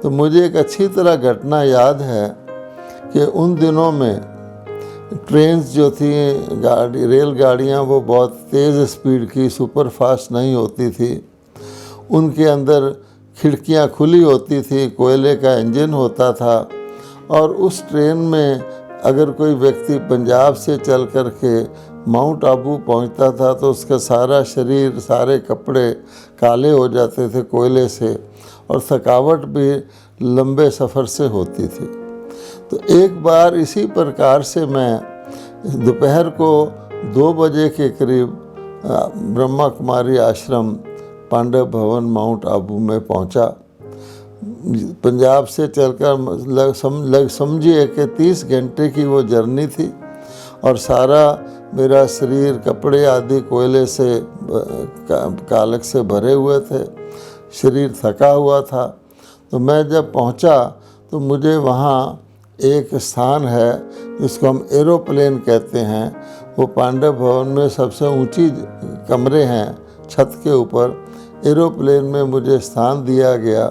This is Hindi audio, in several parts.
तो मुझे एक अच्छी तरह घटना याद है कि उन दिनों में ट्रेन्स जो थी, रेलगाड़ियाँ वो बहुत तेज़ स्पीड की सुपर फास्ट नहीं होती थी। उनके अंदर खिड़कियाँ खुली होती थी, कोयले का इंजन होता था, और उस ट्रेन में अगर कोई व्यक्ति पंजाब से चल कर के माउंट आबू पहुंचता था तो उसका सारा शरीर, सारे कपड़े काले हो जाते थे कोयले से, और थकावट भी लंबे सफ़र से होती थी। तो एक बार इसी प्रकार से मैं दोपहर को 2 बजे के करीब ब्रह्मा कुमारी आश्रम पांडव भवन माउंट आबू में पहुंचा। पंजाब से चलकर समझिए कि 30 घंटे की वो जर्नी थी, और सारा मेरा शरीर, कपड़े आदि कोयले से कालक से भरे हुए थे, शरीर थका हुआ था। तो मैं जब पहुंचा तो मुझे वहाँ एक स्थान है जिसको हम एरोप्लेन कहते हैं, वो पांडव भवन में सबसे ऊंची कमरे हैं छत के ऊपर। एरोप्लेन में मुझे स्थान दिया गया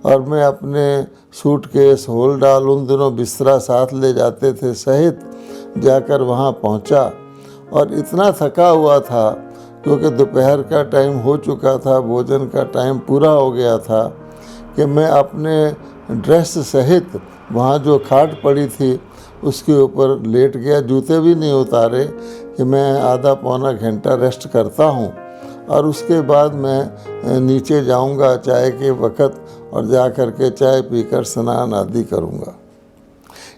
और मैं अपने सूटकेस, होल्डाल, उन दिनों बिस्तरा साथ ले जाते थे, सहित जाकर वहाँ पहुँचा। और इतना थका हुआ था क्योंकि दोपहर का टाइम हो चुका था, भोजन का टाइम पूरा हो गया था, कि मैं अपने ड्रेस सहित वहाँ जो खाट पड़ी थी उसके ऊपर लेट गया, जूते भी नहीं उतारे, कि मैं आधा पौना घंटा रेस्ट करता हूँ और उसके बाद मैं नीचे जाऊँगा चाय के वक़्त और जा कर के चाय पीकर स्नान आदि करूँगा।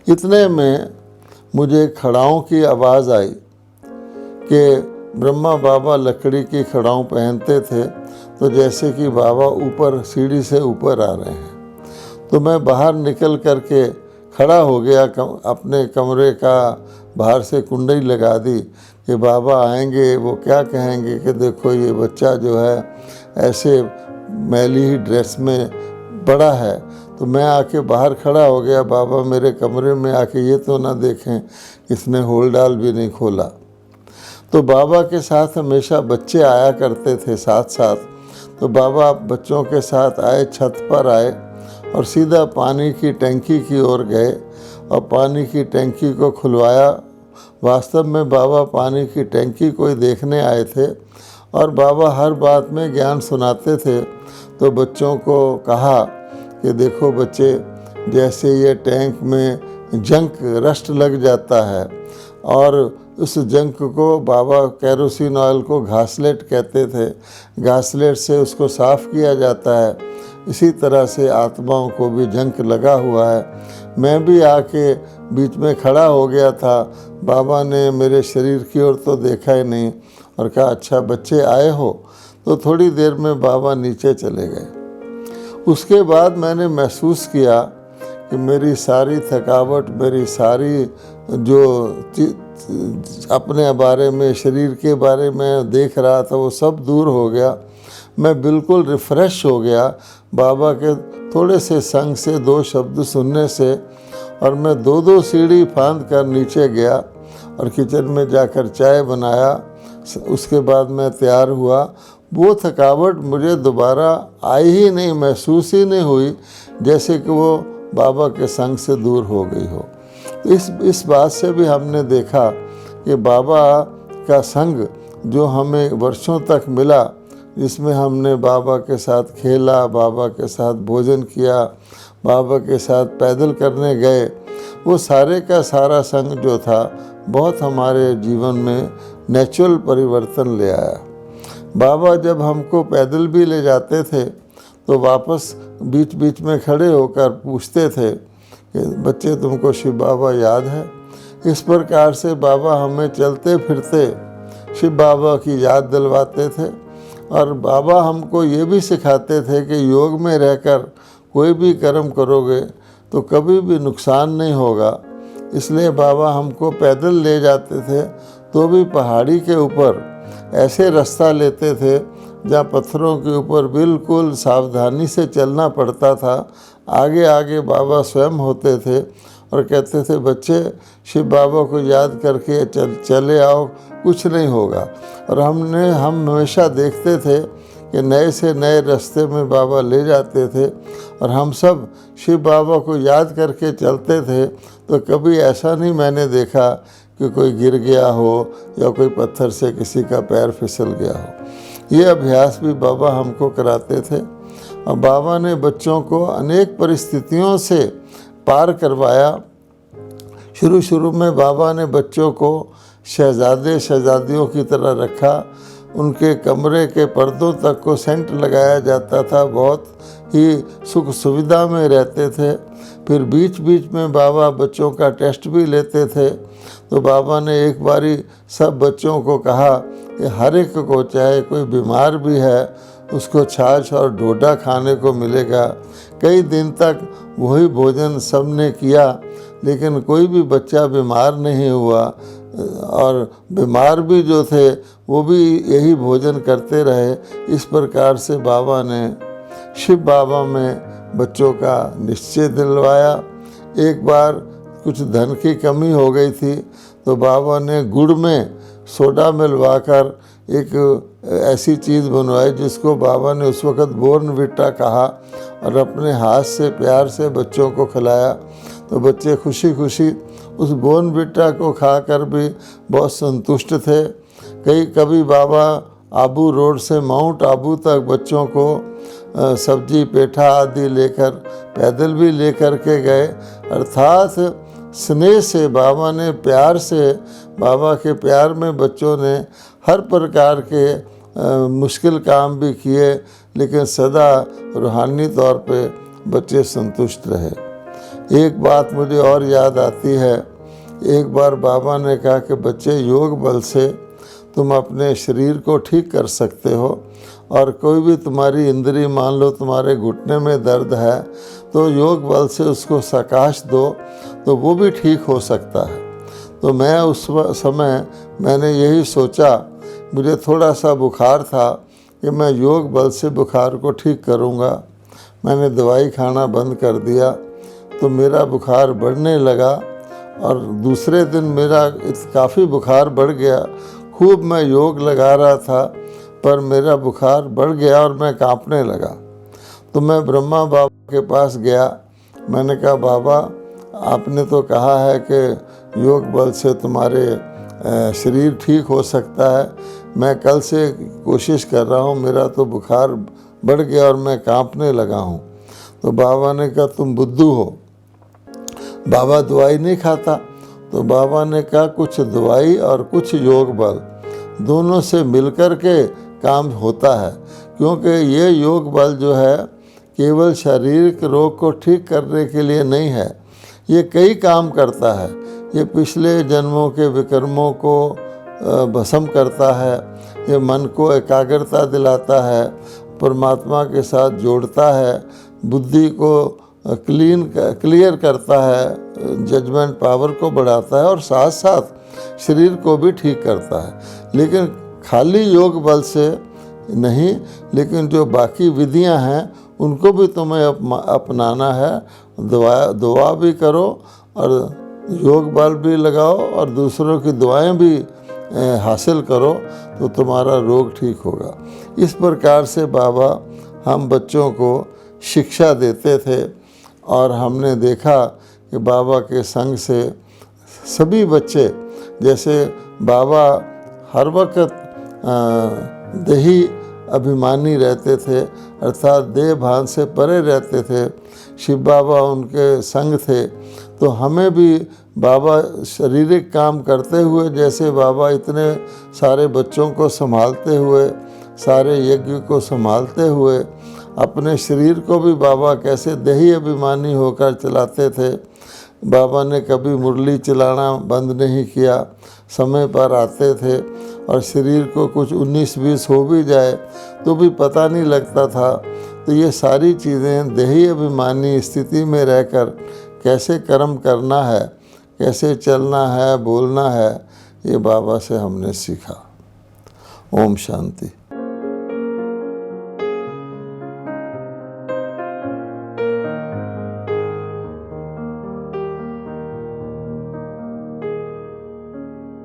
इतने में मुझे खड़ाओं की आवाज़ आई कि ब्रह्मा बाबा लकड़ी की खड़ाऊँ पहनते थे, तो जैसे कि बाबा ऊपर सीढ़ी से ऊपर आ रहे हैं। तो मैं बाहर निकल कर के खड़ा हो गया, अपने कमरे का बाहर से कुंडली लगा दी कि बाबा आएंगे, वो क्या कहेंगे कि देखो ये बच्चा जो है ऐसे मैली ही ड्रेस में बड़ा है। तो मैं आके बाहर खड़ा हो गया, बाबा मेरे कमरे में आके ये तो ना देखें इसने होल्डाल भी नहीं खोला। तो बाबा के साथ हमेशा बच्चे आया करते थे साथ साथ। तो बाबा बच्चों के साथ आए, छत पर आए और सीधा पानी की टंकी की ओर गए और पानी की टंकी को खुलवाया। वास्तव में बाबा पानी की टंकी को ही देखने आए थे और बाबा हर बात में ज्ञान सुनाते थे। तो बच्चों को कहा कि देखो बच्चे, जैसे ये टैंक में जंक रस्ट लग जाता है और उस जंक को बाबा कैरोसिन ऑयल को घासलेट कहते थे, घासलेट से उसको साफ़ किया जाता है। इसी तरह से आत्माओं को भी जंक लगा हुआ है। मैं भी आके बीच में खड़ा हो गया था, बाबा ने मेरे शरीर की ओर तो देखा ही नहीं और कहा अच्छा बच्चे आए हो। तो थोड़ी देर में बाबा नीचे चले गए। उसके बाद मैंने महसूस किया कि मेरी सारी थकावट, मेरी सारी जो अपने बारे में, शरीर के बारे में देख रहा था, वो सब दूर हो गया। मैं बिल्कुल रिफ़्रेश हो गया बाबा के थोड़े से संग से, 2 शब्द सुनने से। और मैं 2-2 सीढ़ी फांद कर नीचे गया और किचन में जाकर चाय बनाया। उसके बाद मैं तैयार हुआ। वो थकावट मुझे दोबारा आई ही नहीं, महसूस ही नहीं हुई, जैसे कि वो बाबा के संग से दूर हो गई हो। तो इस बात से भी हमने देखा कि बाबा का संग जो हमें वर्षों तक मिला, जिसमें हमने बाबा के साथ खेला, बाबा के साथ भोजन किया, बाबा के साथ पैदल करने गए, वो सारे का सारा संग जो था बहुत हमारे जीवन में नेचुरल परिवर्तन ले आया। बाबा जब हमको पैदल भी ले जाते थे तो वापस बीच बीच में खड़े होकर पूछते थे कि बच्चे तुमको शिव बाबा याद है। इस प्रकार से बाबा हमें चलते फिरते शिव बाबा की याद दिलवाते थे। और बाबा हमको ये भी सिखाते थे कि योग में रहकर कोई भी कर्म करोगे तो कभी भी नुकसान नहीं होगा। इसलिए बाबा हमको पैदल ले जाते थे तो भी पहाड़ी के ऊपर ऐसे रास्ता लेते थे जहाँ पत्थरों के ऊपर बिल्कुल सावधानी से चलना पड़ता था। आगे आगे बाबा स्वयं होते थे और कहते थे बच्चे शिव बाबा को याद करके चले आओ, कुछ नहीं होगा। और हम हमेशा देखते थे कि नए से नए रास्ते में बाबा ले जाते थे और हम सब शिव बाबा को याद करके चलते थे। तो कभी ऐसा नहीं मैंने देखा कि कोई गिर गया हो या कोई पत्थर से किसी का पैर फिसल गया हो। ये अभ्यास भी बाबा हमको कराते थे और बाबा ने बच्चों को अनेक परिस्थितियों से पार करवाया। शुरू में बाबा ने बच्चों को शहजादे शहजादियों की तरह रखा। उनके कमरे के पर्दों तक को सेंट लगाया जाता था, बहुत ही सुख सुविधा में रहते थे। फिर बीच बीच में बाबा बच्चों का टेस्ट भी लेते थे। तो बाबा ने एक बारी सब बच्चों को कहा कि हर एक को, चाहे कोई बीमार भी है, उसको छाछ और डोडा खाने को मिलेगा। कई दिन तक वही भोजन सब ने किया, लेकिन कोई भी बच्चा बीमार नहीं हुआ और बीमार भी जो थे वो भी यही भोजन करते रहे। इस प्रकार से बाबा ने शिव बाबा में बच्चों का निश्चय दिलवाया। एक बार कुछ धन की कमी हो गई थी तो बाबा ने गुड़ में सोडा मिलवाकर एक ऐसी चीज़ बनवाई जिसको बाबा ने उस वक़्त बोर्नविटा कहा और अपने हाथ से प्यार से बच्चों को खिलाया। तो बच्चे खुशी खुशी उस बोर्नविटा को खाकर भी बहुत संतुष्ट थे। कभी बाबा आबू रोड से माउंट आबू तक बच्चों को सब्जी पेठा आदि लेकर पैदल भी लेकर के गए। अर्थात स्नेह से बाबा ने, प्यार से, बाबा के प्यार में बच्चों ने हर प्रकार के मुश्किल काम भी किए, लेकिन सदा रूहानी तौर पे बच्चे संतुष्ट रहे। एक बात मुझे और याद आती है। एक बार बाबा ने कहा कि बच्चे, योग बल से तुम अपने शरीर को ठीक कर सकते हो और कोई भी तुम्हारी इंद्री, मान लो तुम्हारे घुटने में दर्द है तो योग बल से उसको सकाश दो तो वो भी ठीक हो सकता है। तो मैं उस समय मैंने यही सोचा, मुझे थोड़ा सा बुखार था कि मैं योग बल से बुखार को ठीक करूँगा। मैंने दवाई खाना बंद कर दिया तो मेरा बुखार बढ़ने लगा और दूसरे दिन मेरा काफ़ी बुखार बढ़ गया। खूब मैं योग लगा रहा था पर मेरा बुखार बढ़ गया और मैं कांपने लगा। तो मैं ब्रह्मा बाबा के पास गया। मैंने कहा, बाबा आपने तो कहा है कि योग बल से तुम्हारे शरीर ठीक हो सकता है। मैं कल से कोशिश कर रहा हूँ, मेरा तो बुखार बढ़ गया और मैं कांपने लगा हूँ। तो बाबा ने कहा, तुम बुद्धू हो, बाबा दवाई नहीं खाता। तो बाबा ने कहा, कुछ दवाई और कुछ योग बल दोनों से मिलकर के काम होता है, क्योंकि ये योग बल जो है केवल शारीरिक रोग को ठीक करने के लिए नहीं है, ये कई काम करता है। ये पिछले जन्मों के विकर्मों को भस्म करता है, ये मन को एकाग्रता दिलाता है, परमात्मा के साथ जोड़ता है, बुद्धि को क्लियर करता है, जजमेंट पावर को बढ़ाता है और साथ साथ शरीर को भी ठीक करता है। लेकिन खाली योग बल से नहीं, लेकिन जो बाकी विधियां हैं उनको भी तुम्हें अपनाना है। दुआ भी करो और योग बल भी लगाओ और दूसरों की दुआएं भी हासिल करो तो तुम्हारा रोग ठीक होगा। इस प्रकार से बाबा हम बच्चों को शिक्षा देते थे और हमने देखा कि बाबा के संग से सभी बच्चे, जैसे बाबा हर वक्त देही अभिमानी रहते थे, अर्थात देह भान से परे रहते थे, शिव बाबा उनके संग थे। तो हमें भी बाबा शारीरिक काम करते हुए, जैसे बाबा इतने सारे बच्चों को संभालते हुए, सारे यज्ञ को संभालते हुए, अपने शरीर को भी बाबा कैसे देही अभिमानी होकर चलाते थे। बाबा ने कभी मुरली चलाना बंद नहीं किया, समय पर आते थे और शरीर को कुछ 19-20 हो भी जाए तो भी पता नहीं लगता था। तो ये सारी चीज़ें देही अभिमानी स्थिति में रहकर कैसे कर्म करना है, कैसे चलना है, बोलना है, ये बाबा से हमने सीखा। ओम शांति।